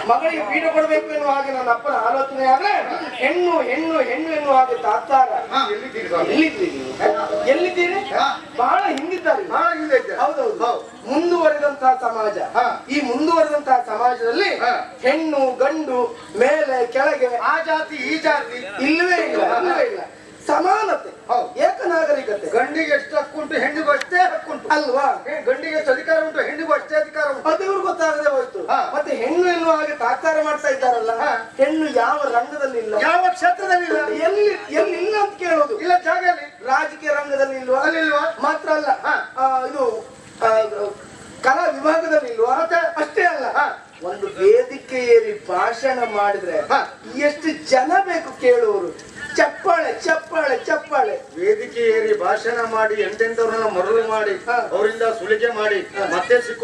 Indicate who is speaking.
Speaker 1: ಮಗಳಿಗೆ ಪೀಠ ಕೊಡಬೇಕು ಎನ್ನುವ ಹಾಗೆ ನನ್ನ ಅಪ್ಪನ ಆಲೋಚನೆ ಆದ್ರೆ ಹೆಣ್ಣು ಹೆಣ್ಣು ಹೆಣ್ಣು ಎನ್ನುವ ಹಾಗೆ ತಾತ್ಸಾರ. ಎಲ್ಲಿದ್ದೀರಿ? ಬಹಳ ಹಿಂದಿದ್ದಾರೆ. ಹೌದೌದು. ಮುಂದುವರೆದಂತಹ ಸಮಾಜ. ಈ ಮುಂದುವರೆದಂತಹ ಸಮಾಜದಲ್ಲಿ ಹೆಣ್ಣು ಗಂಡು ಮೇಲೆ ಕೆಳಗೆ
Speaker 2: ಆ ಜಾತಿ ಈ ಜಾತಿ
Speaker 1: ಇಲ್ಲವೇ ಇಲ್ಲ. ಸಮಾನತೆ, ಏಕನಾಗರಿಕತೆ.
Speaker 2: ಗಂಡಿಗೆ ಎಷ್ಟು ಹಕ್ಕುಂಟು ಹೆಣ್ಣಿಗೂ ಅಷ್ಟೇ ಹಕ್ಕುಂಟು
Speaker 1: ಅಲ್ವಾ?
Speaker 2: ಗಂಡಿಗೆ ಎಷ್ಟು ಅಧಿಕಾರ ಉಂಟು ಹೆಣ್ಣಿಗೂ ಅಷ್ಟೇ ಅಧಿಕಾರ ಉಂಟು.
Speaker 1: ಅದು ಇವ್ರು ಗೊತ್ತಾಗದೆ ಹೋಯ್ತು. ಮತ್ತೆ ಹೆಣ್ಣು ಎನ್ನುವ ಹಾಗೆ ತಾತ್ಸಾರ ಮಾಡ್ತಾ ಇದ್ದಾರಲ್ಲ, ಹೆಣ್ಣು ಯಾವ ರಂಗದಲ್ಲಿ ಇಲ್ಲ,
Speaker 2: ಯಾವ ಕ್ಷೇತ್ರದಲ್ಲಿ ಇಲ್ಲ,
Speaker 1: ಎಲ್ಲಿ ಇಲ್ಲ ಅಂತ ಕೇಳೋದು.
Speaker 2: ಇಲ್ಲ ಜಾಗದಲ್ಲಿ
Speaker 1: ರಾಜಕೀಯ ರಂಗದಲ್ಲಿ ಇಲ್ವಾ?
Speaker 2: ಅಲ್ಲಿಲ್ವಾ?
Speaker 1: ಮಾತ್ರ ಅಲ್ಲ, ಇದು ಕಲಾ ವಿಭಾಗದಲ್ಲಿ ಇಲ್ವಾ? ಅಷ್ಟೇ ಅಲ್ಲ, ಒಂದು ವೇದಿಕೆ ಏರಿ ಭಾಷಣ ಮಾಡಿದ್ರೆ ಎಷ್ಟು ಜನ ಬೇಕು ಕೇಳುವವರು. ಚಪ್ಪಾಳೆ ಚಪ್ಪಾಳೆ ಚಪ್ಪಾಳೆ.
Speaker 2: ವೇದಿಕೆ ಏರಿ ಭಾಷಣ ಮಾಡಿ ಎಂತೆಂತವ್ರನ್ನ ಮರಳು ಮಾಡಿ ಅವರಿಂದ ಸುಲಿಗೆ ಮಾಡಿ ಮತ್ತೆ ಸಿಕ್ಕು